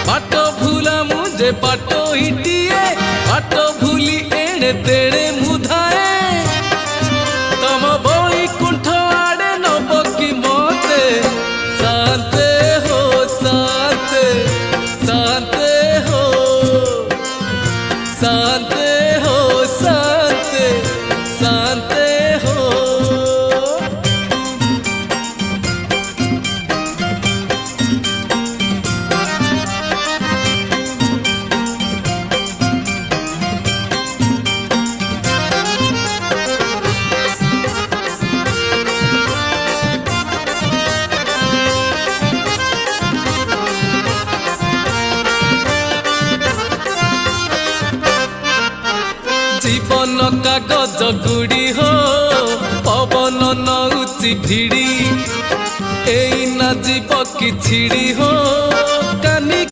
बाट भूला मुझे बाट हिटिए बाट भूली एणे तेणे मुधाए तम बड़ी कुंठ आड़े नब कि मते शांते हो शांते शांते हो शांते हो शांते शांते हो जीवन कागज गुड़ी हो पवन नौची भिड़ी एई ना जीव कि छिड़ी हो कानी